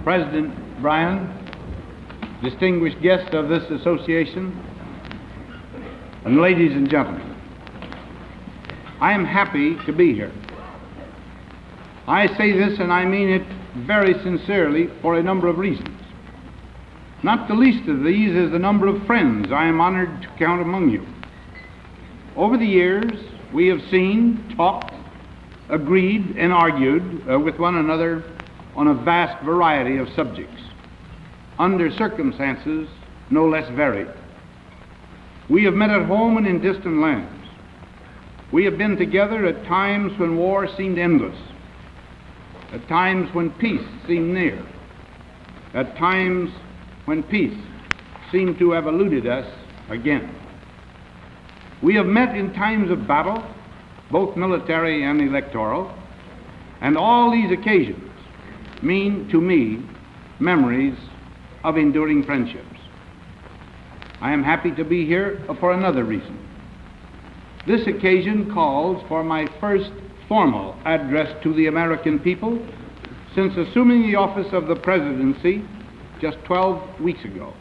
President Bryan, distinguished guests of this association, and ladies and gentlemen, I am happy to be here. I say this, and I mean it very sincerely, for a number of reasons. Not the least of these is the number of friends I am honored to count among you. Over the years, we have seen, talked, agreed, and argued with one another on a vast variety of subjects, under circumstances no less varied. We have met at home and in distant lands. We have been together at times when war seemed endless, at times when peace seemed near, at times when peace seemed to have eluded us again. We have met in times of battle, both military and electoral, and all these occasions mean to me memories of enduring friendships. I am happy to be here for another reason. This occasion calls for my first formal address to the American people since assuming the office of the presidency just 12 weeks ago.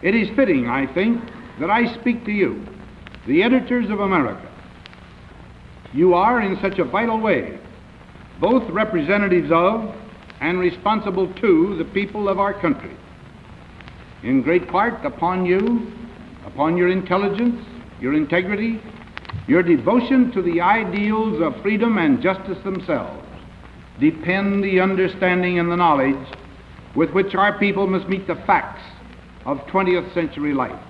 It is fitting, I think, that I speak to you, the editors of America. You are, in such a vital way, both representatives of and responsible to the people of our country. In great part upon you, upon your intelligence, your integrity, your devotion to the ideals of freedom and justice themselves, depend the understanding and the knowledge with which our people must meet the facts of 20th century life.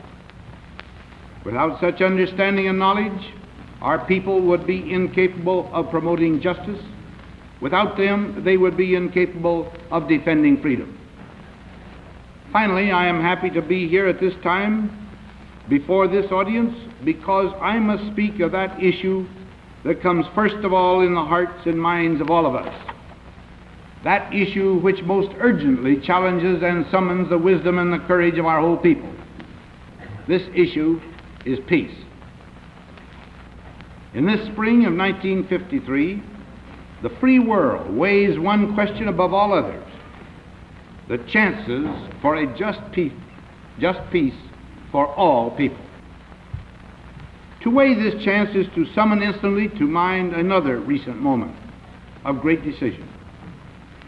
Without such understanding and knowledge, our people would be incapable of promoting justice. Without them, they would be incapable of defending freedom. Finally, I am happy to be here at this time before this audience because I must speak of that issue that comes first of all in the hearts and minds of all of us. That issue which most urgently challenges and summons the wisdom and the courage of our whole people. This issue is peace. In this spring of 1953, the free world weighs one question above all others: the chances for a just peace for all people. To weigh this chance is to summon instantly to mind another recent moment of great decision.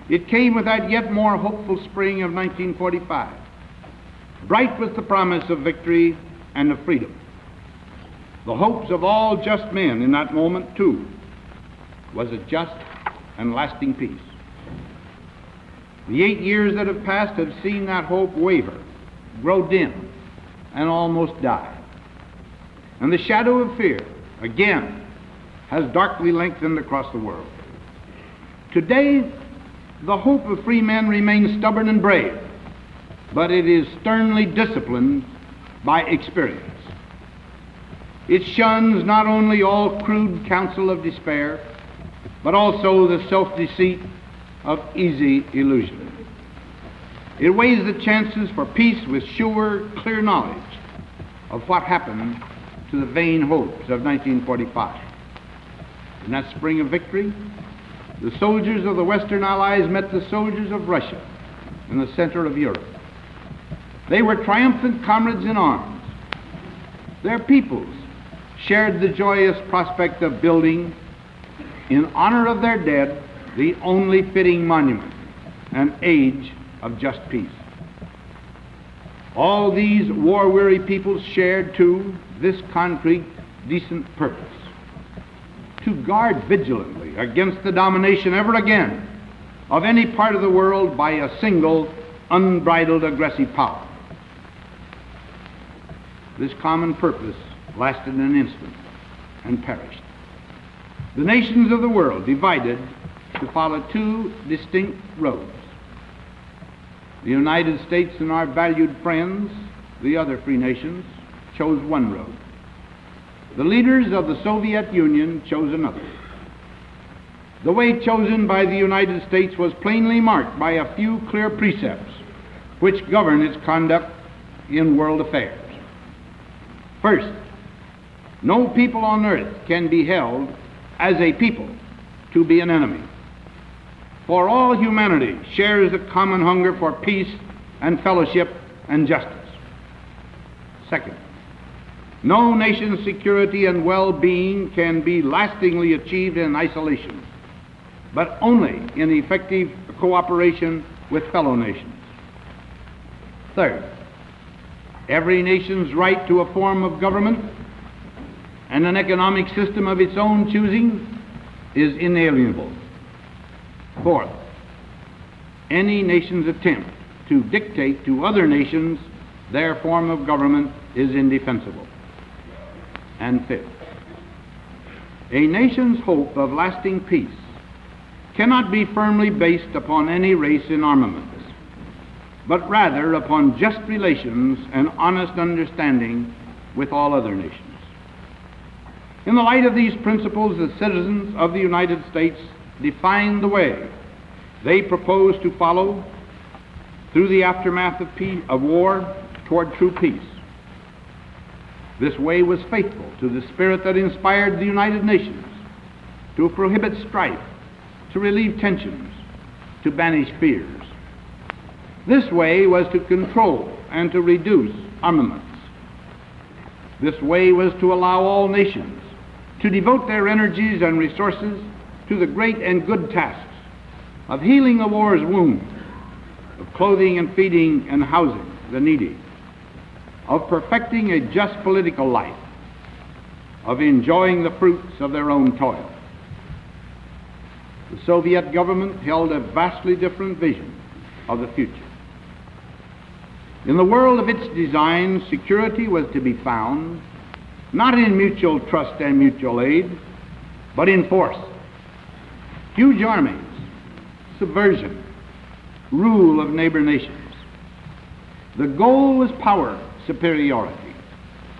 It came with that yet more hopeful spring of 1945, bright with the promise of victory and of freedom. The hopes of all just men in that moment, too, was a just and lasting peace. The 8 years that have passed have seen that hope waver, grow dim, and almost die. And the shadow of fear, again, has darkly lengthened across the world. Today, the hope of free men remains stubborn and brave, but it is sternly disciplined by experience. It shuns not only all crude counsel of despair, but also the self-deceit of easy illusion. It weighs the chances for peace with sure, clear knowledge of what happened to the vain hopes of 1945. In that spring of victory, the soldiers of the Western Allies met the soldiers of Russia in the center of Europe. They were triumphant comrades in arms. Their peoples shared the joyous prospect of building, in honor of their dead, the only fitting monument, an age of just peace. All these war-weary peoples shared, too, this concrete, decent purpose: to guard vigilantly against the domination ever again of any part of the world by a single, unbridled, aggressive power. This common purpose lasted an instant and perished. The nations of the world divided to follow two distinct roads. The United States and our valued friends, the other free nations, chose one road. The leaders of the Soviet Union chose another. The way chosen by the United States was plainly marked by a few clear precepts which govern its conduct in world affairs. First, no people on earth can be held as a people to be an enemy. For all humanity shares a common hunger for peace and fellowship and justice. Second, no nation's security and well-being can be lastingly achieved in isolation, but only in effective cooperation with fellow nations. Third, every nation's right to a form of government and an economic system of its own choosing is inalienable. Fourth, any nation's attempt to dictate to other nations their form of government is indefensible. And fifth, a nation's hope of lasting peace cannot be firmly based upon any race in armaments, but rather upon just relations and honest understanding with all other nations. In the light of these principles, the citizens of the United States define the way they propose to follow through the aftermath of war toward true peace. This way was faithful to the spirit that inspired the United Nations to prohibit strife, to relieve tensions, to banish fears. This way was to control and to reduce armaments. This way was to allow all nations to devote their energies and resources to the great and good tasks of healing the war's wounds, of clothing and feeding and housing the needy, of perfecting a just political life, of enjoying the fruits of their own toil. The Soviet government held a vastly different vision of the future. In the world of its design, security was to be found not in mutual trust and mutual aid, but in force. Huge armies, subversion, rule of neighbor nations. The goal was power superiority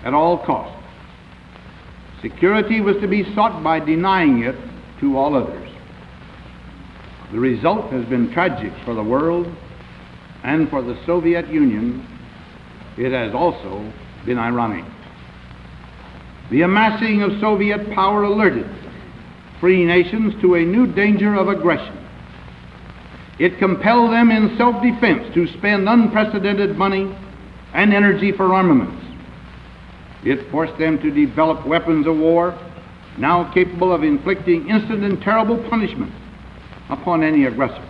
at all costs. Security was to be sought by denying it to all others. The result has been tragic for the world, and for the Soviet Union it has also been ironic. The amassing of Soviet power alerted free nations to a new danger of aggression. It compelled them in self-defense to spend unprecedented money and energy for armaments. It forced them to develop weapons of war now capable of inflicting instant and terrible punishment upon any aggressor.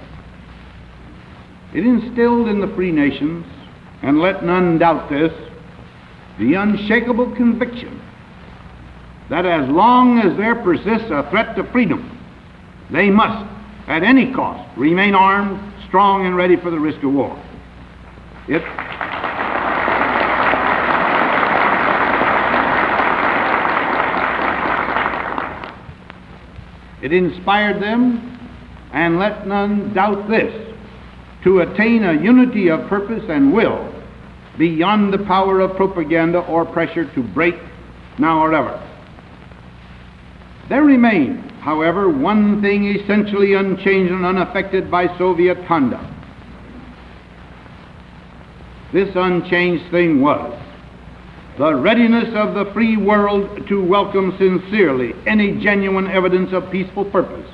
It instilled in the free nations, and let none doubt this, the unshakable conviction that as long as there persists a threat to freedom, they must, at any cost, remain armed, strong, and ready for the risk of war. It inspired them, and let none doubt this, to attain a unity of purpose and will beyond the power of propaganda or pressure to break now or ever. There remained, however, one thing essentially unchanged and unaffected by Soviet conduct. This unchanged thing was the readiness of the free world to welcome sincerely any genuine evidence of peaceful purpose,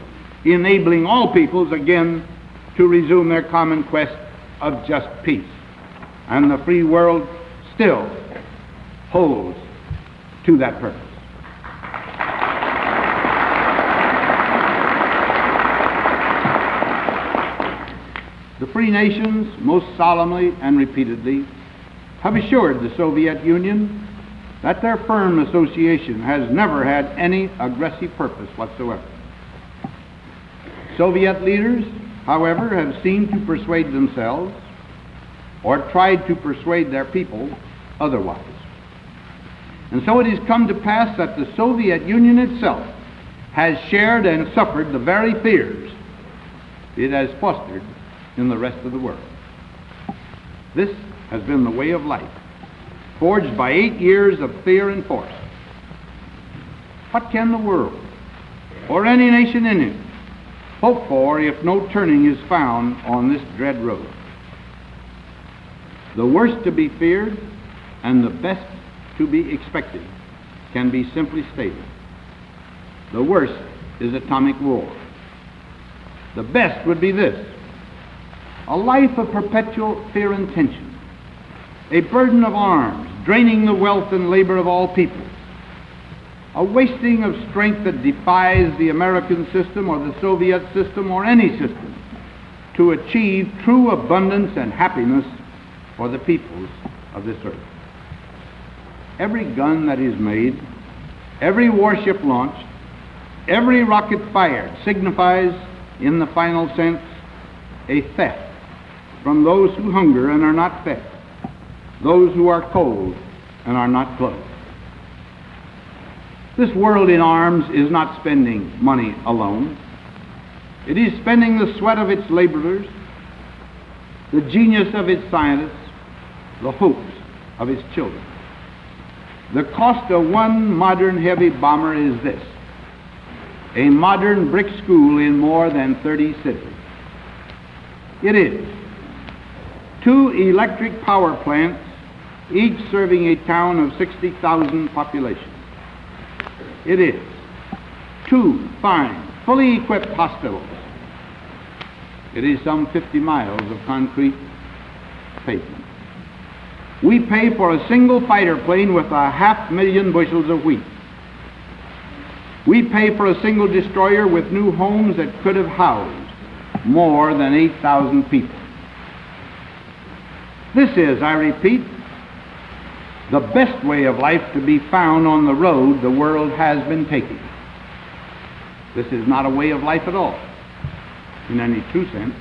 enabling all peoples again to resume their common quest of just peace. And the free world still holds to that purpose. The free nations, most solemnly and repeatedly, have assured the Soviet Union that their firm association has never had any aggressive purpose whatsoever. Soviet leaders, however, have seemed to persuade themselves or tried to persuade their people otherwise. And so it has come to pass that the Soviet Union itself has shared and suffered the very fears it has fostered in the rest of the world. This has been the way of life, forged by 8 years of fear and force. What can the world, or any nation in it, hope for if no turning is found on this dread road? The worst to be feared and the best to be expected can be simply stated. The worst is atomic war. The best would be this: a life of perpetual fear and tension, a burden of arms, draining the wealth and labor of all peoples, a wasting of strength that defies the American system or the Soviet system or any system to achieve true abundance and happiness for the peoples of this earth. Every gun that is made, every warship launched, every rocket fired signifies, in the final sense, a theft from those who hunger and are not fed, those who are cold and are not clothed. This world in arms is not spending money alone. It is spending the sweat of its laborers, the genius of its scientists, the hopes of its children. The cost of one modern heavy bomber is this: a modern brick school in more than 30 cities. It is 2 electric power plants, each serving a town of 60,000 population. It is 2 fine, fully equipped hospitals. It is some 50 miles of concrete pavement. We pay for a single fighter plane with 500,000 bushels of wheat. We pay for a single destroyer with new homes that could have housed more than 8,000 people. This is, I repeat, the best way of life to be found on the road the world has been taking. This is not a way of life at all, in any true sense.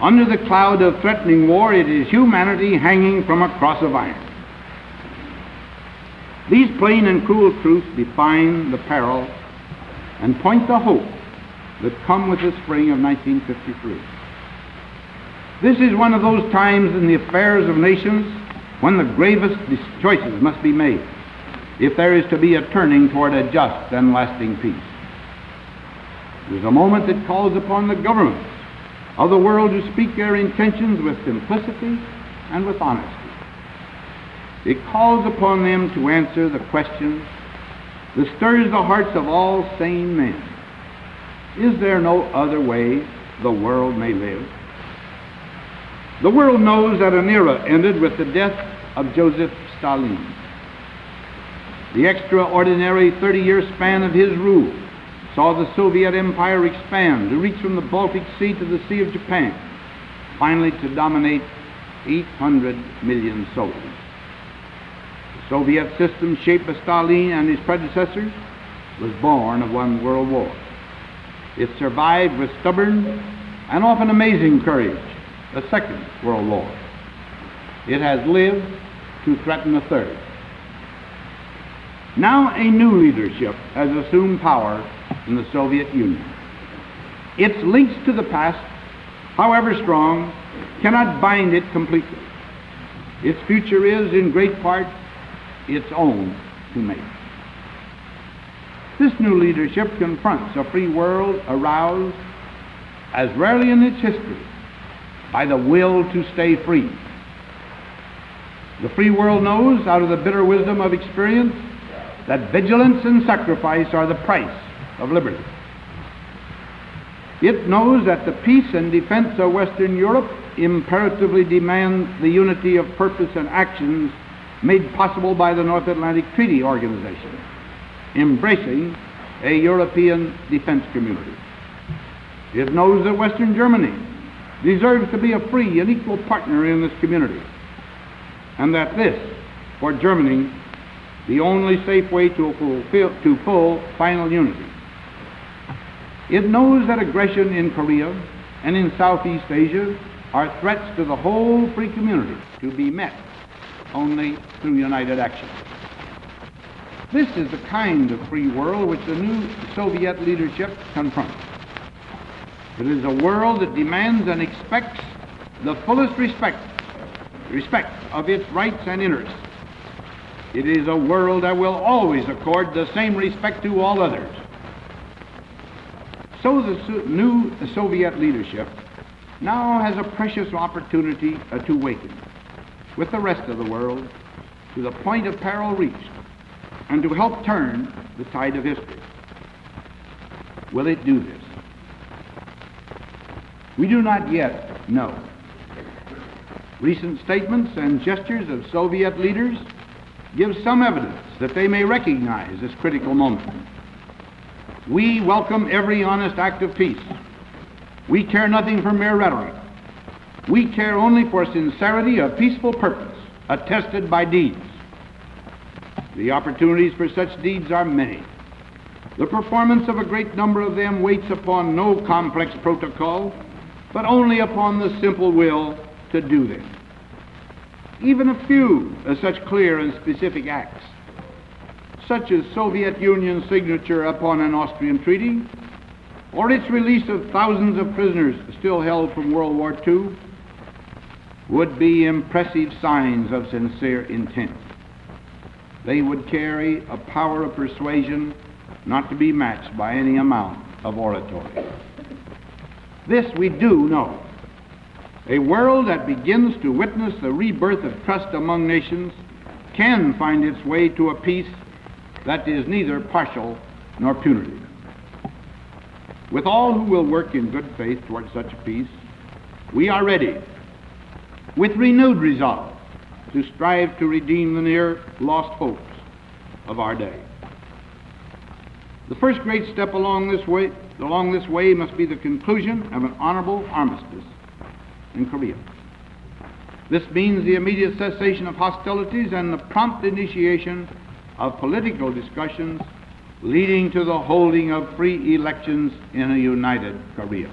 Under the cloud of threatening war, it is humanity hanging from a cross of iron. These plain and cruel truths define the peril and point the hope that come with the spring of 1953. This is one of those times in the affairs of nations when the gravest choices must be made if there is to be a turning toward a just and lasting peace. It is a moment that calls upon the governments of the world to speak their intentions with simplicity and with honesty. It calls upon them to answer the question that stirs the hearts of all sane men: is there no other way the world may live? The world knows that an era ended with the death of Joseph Stalin. The extraordinary 30-year span of his rule saw the Soviet Empire expand to reach from the Baltic Sea to the Sea of Japan, finally to dominate 800 million souls. The Soviet system, shaped by Stalin and his predecessors, was born of one world war. It survived with stubborn and often amazing courage the Second World War. It has lived to threaten a third. Now a new leadership has assumed power in the Soviet Union. Its links to the past, however strong, cannot bind it completely. Its future is, in great part, its own to make. This new leadership confronts a free world aroused, as rarely in its history, by the will to stay free. The free world knows, out of the bitter wisdom of experience, that vigilance and sacrifice are the price of liberty. It knows that the peace and defense of Western Europe imperatively demand the unity of purpose and actions made possible by the North Atlantic Treaty Organization, embracing a European defense community. It knows that Western Germany deserves to be a free and equal partner in this community, and that this, for Germany, the only safe way to full final unity. It knows that aggression in Korea and in Southeast Asia are threats to the whole free community, to be met only through united action. This is the kind of free world which the new Soviet leadership confronts. It is a world that demands and expects the fullest respect of its rights and interests. It is a world that will always accord the same respect to all others. So the new Soviet leadership now has a precious opportunity to awaken with the rest of the world to the point of peril reached and to help turn the tide of history. Will it do this? We do not yet know. Recent statements and gestures of Soviet leaders give some evidence that they may recognize this critical moment. We welcome every honest act of peace. We care nothing for mere rhetoric. We care only for sincerity of peaceful purpose, attested by deeds. The opportunities for such deeds are many. The performance of a great number of them waits upon no complex protocol, but only upon the simple will to do them. Even a few of such clear and specific acts, such as Soviet Union's signature upon an Austrian treaty, or its release of thousands of prisoners still held from World War II, would be impressive signs of sincere intent. They would carry a power of persuasion not to be matched by any amount of oratory. This we do know. A world that begins to witness the rebirth of trust among nations can find its way to a peace that is neither partial nor punitive. With all who will work in good faith towards such a peace, we are ready, with renewed resolve, to strive to redeem the near lost hopes of our day. The first great step along this way must be the conclusion of an honorable armistice in Korea. This means the immediate cessation of hostilities and the prompt initiation of political discussions leading to the holding of free elections in a united Korea.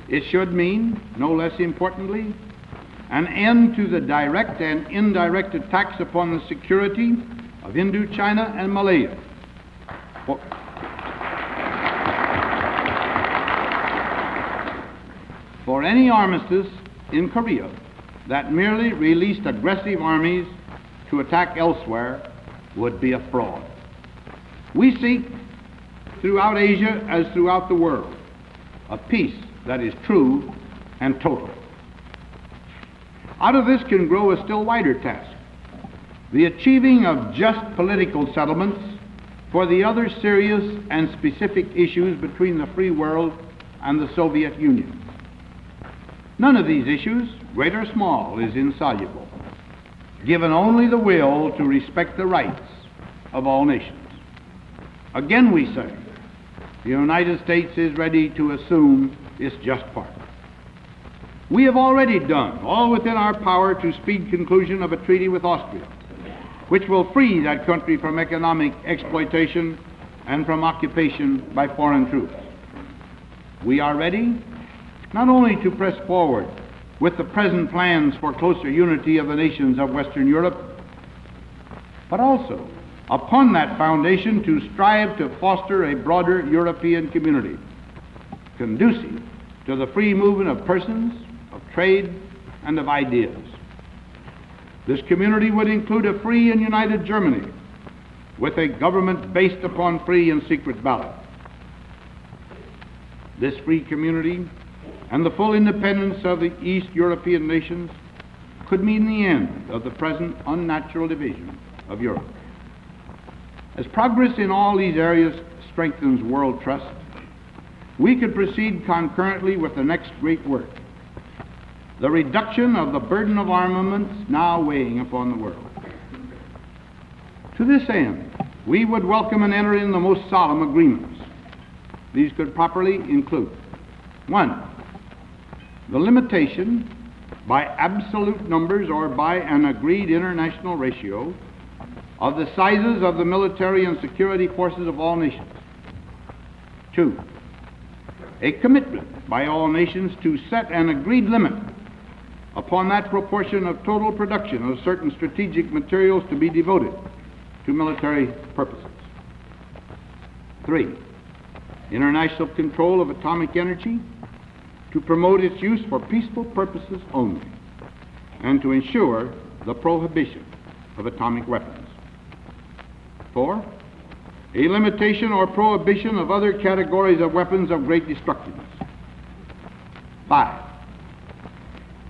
It should mean, no less importantly, an end to the direct and indirect attacks upon the security of Indochina and Malaya. For any armistice in Korea that merely released aggressive armies to attack elsewhere would be a fraud. We seek, throughout Asia as throughout the world, a peace that is true and total. Out of this can grow a still wider task, the achieving of just political settlements for the other serious and specific issues between the free world and the Soviet Union. None of these issues, great or small, is insoluble, given only the will to respect the rights of all nations. Again we say, the United States is ready to assume its just part. We have already done all within our power to speed conclusion of a treaty with Austria, which will free that country from economic exploitation and from occupation by foreign troops. We are ready not only to press forward with the present plans for closer unity of the nations of Western Europe, but also upon that foundation to strive to foster a broader European community, conducive to the free movement of persons, of trade, and of ideas. This community would include a free and united Germany with a government based upon free and secret ballot. This free community and the full independence of the East European nations could mean the end of the present unnatural division of Europe. As progress in all these areas strengthens world trust, we could proceed concurrently with the next great work, the reduction of the burden of armaments now weighing upon the world. To this end, we would welcome and enter in the most solemn agreements. These could properly include: 1. The limitation by absolute numbers or by an agreed international ratio of the sizes of the military and security forces of all nations. 2. A commitment by all nations to set an agreed limit upon that proportion of total production of certain strategic materials to be devoted to military purposes. 3. International control of atomic energy to promote its use for peaceful purposes only, and to ensure the prohibition of atomic weapons. 4. A limitation or prohibition of other categories of weapons of great destructiveness. 5.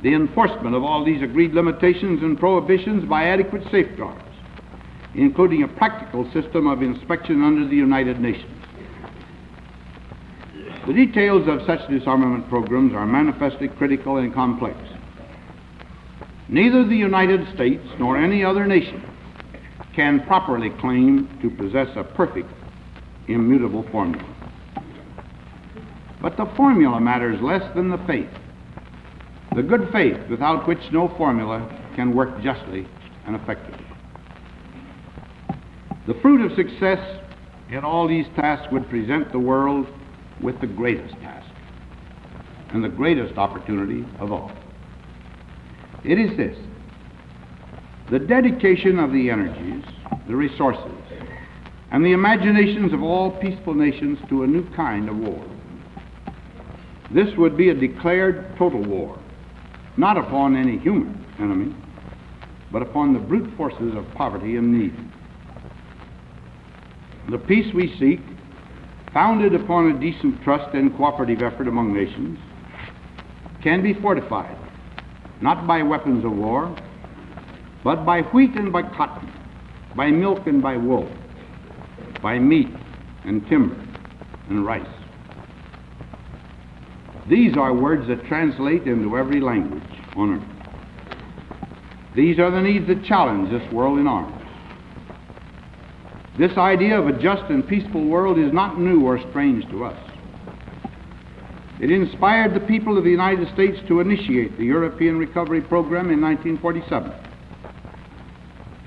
The enforcement of all these agreed limitations and prohibitions by adequate safeguards including a practical system of inspection under the United Nations. The details of such disarmament programs are manifestly critical and complex. Neither the United States nor any other nation can properly claim to possess a perfect, immutable formula. But the formula matters less than the faith, the good faith without which no formula can work justly and effectively. The fruit of success in all these tasks would present the world with the greatest task and the greatest opportunity of all. It is this: the dedication of the energies, the resources, and the imaginations of all peaceful nations to a new kind of war. This would be a declared total war, not upon any human enemy, but upon the brute forces of poverty and need. The peace we seek, founded upon a decent trust and cooperative effort among nations, can be fortified, not by weapons of war, but by wheat and by cotton, by milk and by wool, by meat and timber and rice. These are words that translate into every language on earth. These are the needs that challenge this world in arms. This idea of a just and peaceful world is not new or strange to us. It inspired the people of the United States to initiate the European Recovery Program in 1947.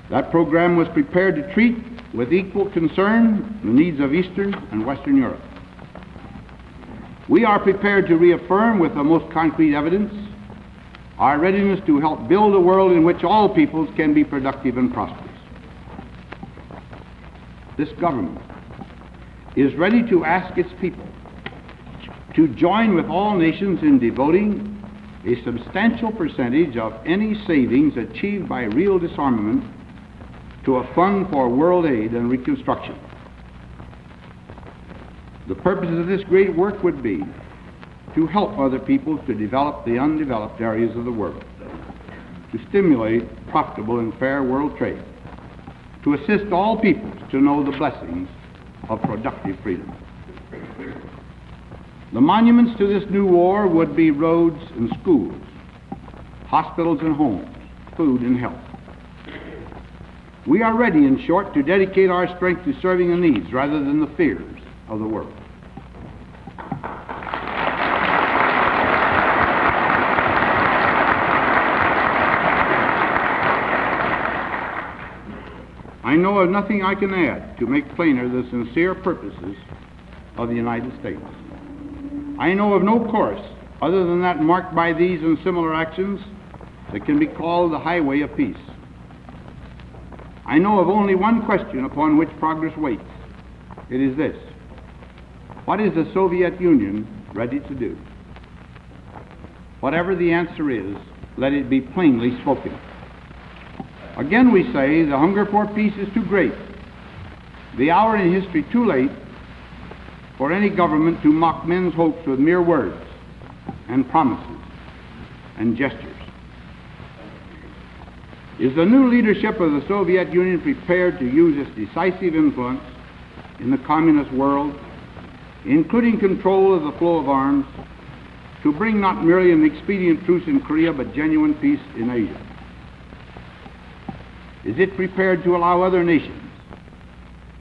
That program was prepared to treat with equal concern the needs of Eastern and Western Europe. We are prepared to reaffirm with the most concrete evidence our readiness to help build a world in which all peoples can be productive and prosperous. This government is ready to ask its people to join with all nations in devoting a substantial percentage of any savings achieved by real disarmament to a fund for world aid and reconstruction. The purpose of this great work would be to help other peoples to develop the undeveloped areas of the world, to stimulate profitable and fair world trade, to assist all peoples to know the blessings of productive freedom. The monuments to this new war would be roads and schools, hospitals and homes, food and health. We are ready, in short, to dedicate our strength to serving the needs rather than the fears of the world. I know of nothing I can add to make plainer the sincere purposes of the United States. I know of no course other than that marked by these and similar actions that can be called the highway of peace. I know of only one question upon which progress waits. It is this: what is the Soviet Union ready to do? Whatever the answer is, let it be plainly spoken. Again we say the hunger for peace is too great, the hour in history too late for any government to mock men's hopes with mere words and promises and gestures. Is the new leadership of the Soviet Union prepared to use its decisive influence in the communist world, including control of the flow of arms, to bring not merely an expedient truce in Korea, but genuine peace in Asia? Is it prepared to allow other nations,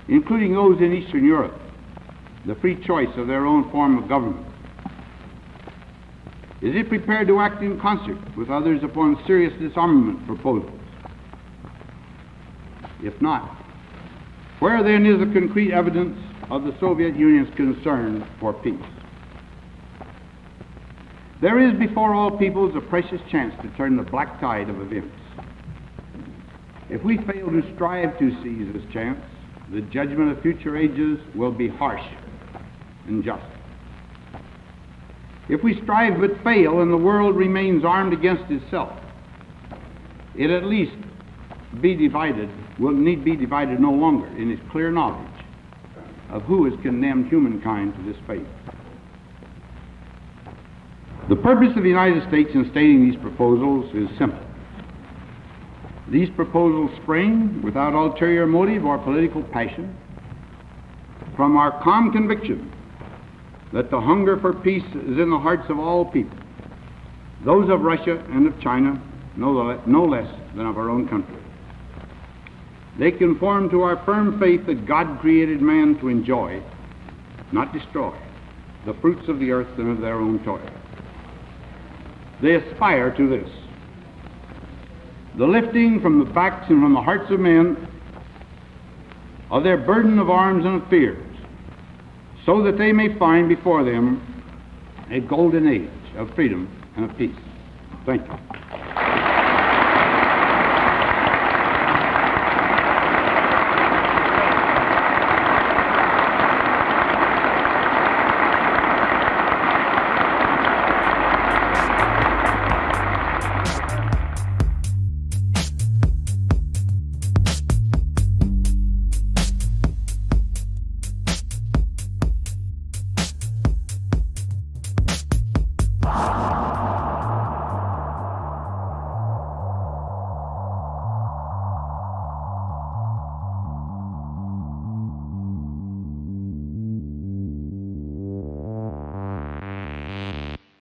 including those in Eastern Europe, the free choice of their own form of government? Is it prepared to act in concert with others upon serious disarmament proposals? If not, where then is the concrete evidence of the Soviet Union's concern for peace? There is before all peoples a precious chance to turn the black tide of events. If we fail to strive to seize this chance, the judgment of future ages will be harsh and just. If we strive but fail and the world remains armed against itself, it at least will need be divided no longer in its clear knowledge of who has condemned humankind to this fate. The purpose of the United States in stating these proposals is simple. These proposals spring, without ulterior motive or political passion, from our calm conviction that the hunger for peace is in the hearts of all people, those of Russia and of China no less than of our own country. They conform to our firm faith that God created man to enjoy, not destroy, the fruits of the earth and of their own toil. They aspire to this, the lifting from the backs and from the hearts of men of their burden of arms and of fears, so that they may find before them a golden age of freedom and of peace. Thank you.